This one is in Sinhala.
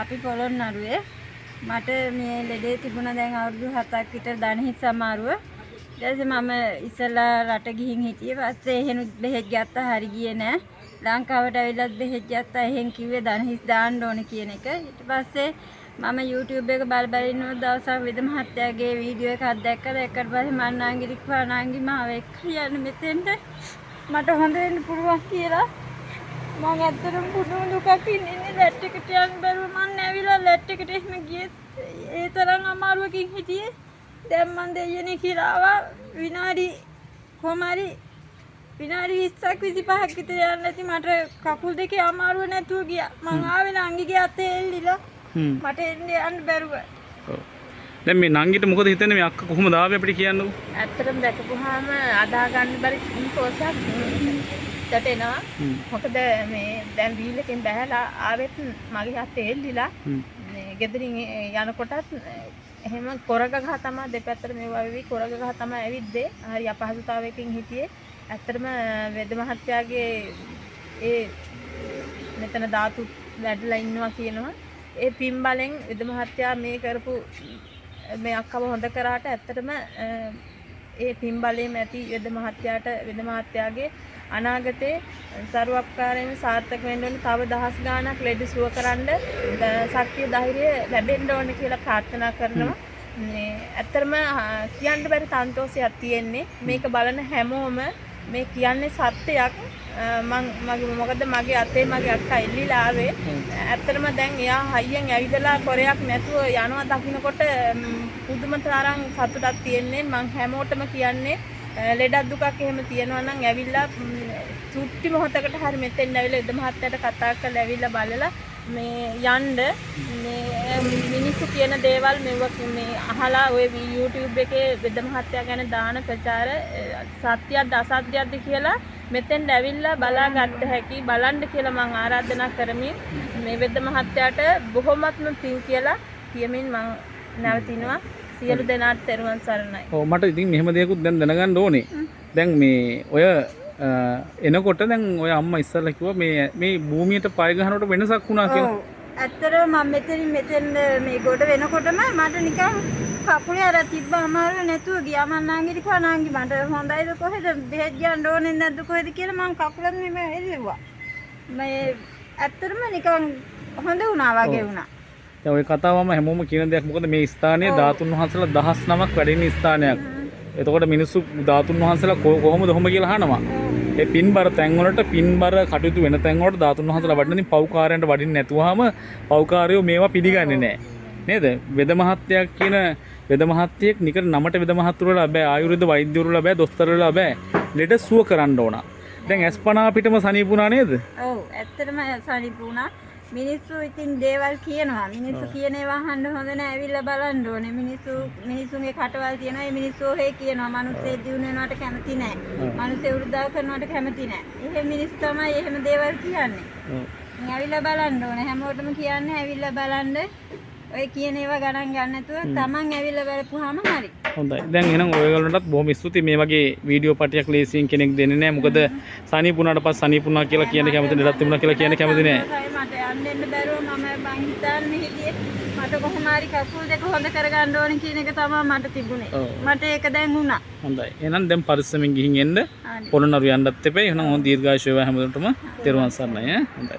අපි පොළොන්නරුවේ මට මේ ලෙඩේ තිබුණා දැන් අවුරුදු 7ක් විතර දණහිස් අමාරුව. ඊට පස්සේ මම ඉස්සලා රට ගිහින් හිටියේ. පස්සේ එහෙනුත් බෙහෙත් ගත්තා හරි ගියේ නෑ. ලංකාවට ඇවිල්ලත් බෙහෙත් ගත්තා. එහෙන් කිව්වේ දණහිස් දාන්න ඕනේ කියන එක. ඊට පස්සේ මම YouTube එක බල ඉන්නකොට දවසක් විද මහත්තයාගේ වීඩියෝ එකක් දැක්කා. දැක්කට පස්සේ මම නාංගිට කිව්වා නාංගි මාව එක්ක යන්න මෙතෙන්ට මට හොඳ වෙන්න පුළුවන් කියලා. මම ඇත්තටම පුදුම දුකක් ඉන්නේ ලැට් එකට යන්න බැරුව මම නැවිලා ලැට් එකට එහෙම ගියේ ඒ තරම් අමාරුවකින් හිටියේ. දැන් මම දෙයියනේ කියලා ආවා විනාඩි 20ක් 25ක් විතර යන්න ඇති. මට කකුල් දෙකේ අමාරුව නැතුව ගියා. මම ආවේ නංගිගේ අතේ එල්ලිලා මට යන්න බැරුව. දැන් මේ නංගිට මොකද හිතන්නේ මේ අක්කා කොහොමද ආවේ අපිට කියන්නකෝ. ඇත්තටම දැකපුවාම අදා ගන්න බැරි පොසක් එනවා. මොකද මේ දැන් වීල් එකෙන් බැහැලා ආවෙත් මගේ අතේ එල්ලිලා මේ ගෙදරින් යනකොටත් එහෙම කොරග ගහ තමයි දෙපැත්තට මේ වවි කොරග ගහ තමයි ඇවිද්දේ. හරි අපහසුතාවයකින් හිටියේ. ඇත්තටම වෙද මහත්තයාගේ ඒ මෙතන ධාතු වැඩලා ඉන්නවා කියනවා. ඒ පින් බලෙන් වෙද මහත්තයා මේ කරපු මේ අක්කව හොඳ කරාට ඇත්තටම ඒ පින් බලයෙන් ඇති වෙද මහත්තයාගේ අනාගතේ සරුවප්කාරයෙන් සාර්ථක වෙන්න ඕනේ. තව දහස් ගාණක් ලෙඩ සුව කරන්න ශක්තිය ධෛර්යය ලැබෙන්න ඕනේ කියලා ප්‍රාර්ථනා කරනවා. මේ ඇත්තටම කියන්න බැරි සන්තෝෂයක් තියෙන්නේ. මේක බලන හැමෝම මේ කියන්නේ සත්‍යයක්. මොකද මගේ අතේ මගේ අක්කා එල්ලිලා ආවේ. ඇත්තටම දැන් එයා හයියෙන් ඇවිදලා කොරයක් නැතුව යනවා දකින්නකොට පුදුම තරම් සතුටක් තියෙන්නේ. මං හැමෝටම කියන්නේ ලෙඩක් දුකක් එහෙම තියෙනවා නම් ඇවිල්ලා චුට්ටි මොහොතකට හරි මෙතෙන් ඇවිල්ලා ඉද මහත්තයාට කතා කරලා ඇවිල්ලා බලලා මේ යන්න මේ මිනිස්සු කියන දේවල් මේ අහලා ඔය YouTube එකේ වෙද මහත්තයා ගැන දාන ප්‍රචාර සත්‍යයක්ද අසත්‍යයක්ද කියලා මෙතෙන් ඇවිල්ලා බලා ගන්න හැකි බලන්න කියලා මම ආරාධනා කරමින් මේ වෙද මහත්තයාට බොහොමත්ම පිං කියලා කියමින් මම නැවතිනවා. සියලු දෙනාට තෙරුවන් සරණයි. ඔව් මට ඉතින් මෙහෙම දෙයක්ත් දැන් දැනගන්න ඕනේ. දැන් මේ ඔය එනකොට දැන් ඔය අම්මා ඉස්සල්ලා කිව්වා මේ භූමියට පය ගහනකොට වෙනසක් වුණා කියලා. ඔව්. ඇත්තටම මම මෙතෙන් මේ ගොඩ වෙනකොටම මට නිකන් කකුලේ අර තිබ්බ අමාරුව නැතුව ගියා. මම නාංගිට කිව්වා නාංගි මට හොඳයිද කොහෙද බෙහෙත් ගන්න ඕනේ නැද්ද කොහෙද කියලා මම කකුලත් මෙහෙම එල්ලුවා. මේ ඇත්තටම නිකන් හොඳ වුණා වගේ වුණා. දැන් ওই කතාවම හැමෝම කියන දෙයක්. මොකද මේ ස්ථානයේ ධාතුන් වහන්සේලා 19ක් වැඩ ඉන්න ස්ථානයක්. එතකොට මිනිස්සු ධාතුන් වහන්සේලා කොහොමද ඔහොම කියලා අහනවා. ඒ පින්බර තැන් වලට පින්බර කටයුතු වෙන තැන් වලට ධාතුන් වහන්සේලා වඩින්න පෞකාරයන්ට වඩින්න නැතුවම පෞකාරයෝ මේවා පිළිගන්නේ නැහැ. නේද? වෙද මහත්තයා කියන වෙද මහත්තයෙක් නිකන් නමට වෙද මහත්තුරුලා බෑ, ආයුර්වේද වෛද්‍යවරුලා බෑ, දොස්තරවරුලා බෑ. ලෙඩ සුව කරන්න ඕන. දැන් ඇස්පනා පිටම සනීපුණා නේද? ඔව් ඇත්තටම සනීපුණා. මිනිස්සු ඉතින් දේවල් කියනවා. මිනිස්සු කියන ඒවා අහන්න හොඳ නෑ. ඇවිල්ලා බලන්න ඕනේ. මිනිස්සුන්ගේ කටවල් තියෙනවා. ඒ මිනිස්සු ඔහේ කියනවා. මිනිස්සේ දිනු වෙනවට කැමති නෑ. මිනිස්සේ උරුදාව කරනවට කැමති නෑ. එහෙම මිනිස්සු තමයි එහෙම දේවල් කියන්නේ. ඇවිල්ලා බලන්න ඕනේ. හැමෝටම කියන්නේ ඇවිල්ලා බලන්න. ඔය කියන ඒවා ගණන් ගන්න නැතුව තමන් ඇවිල්ලා බලපුවාම හරි. හොඳයි. දැන් එහෙනම් ඔයගොල්ලන්ටත් බොහොම ස්තුතියි. මේ වගේ වීඩියෝ පටියක් ලේසියෙන් කෙනෙක් දෙන්නේ නැහැ. මොකද සනීපුණාට පස්සේ සනීපුණා කියලා කියන්න කැමති නැහැ. ලෙඩක් තිබුණා කියලා කියන්න කැමති නැහැ. මට යන්න බැරුව මම හිතන්නේ හිටියේ මට කොහොම හරි කකුල් දෙක හොඳ කරගන්න ඕනේ කියන එක තමයි මට තිබුණේ. මට ඒක දැන් වුණා. හොඳයි. එහෙනම් දැන් පරිස්සමෙන් ගිහින් එන්න. පොළොන්නරු යන්නත් එපා. එහෙනම් හොඳ දීර්ඝායුෂ වේවා හැමෝටම. තෙරුවන් සරණයි ඈ. හොඳයි.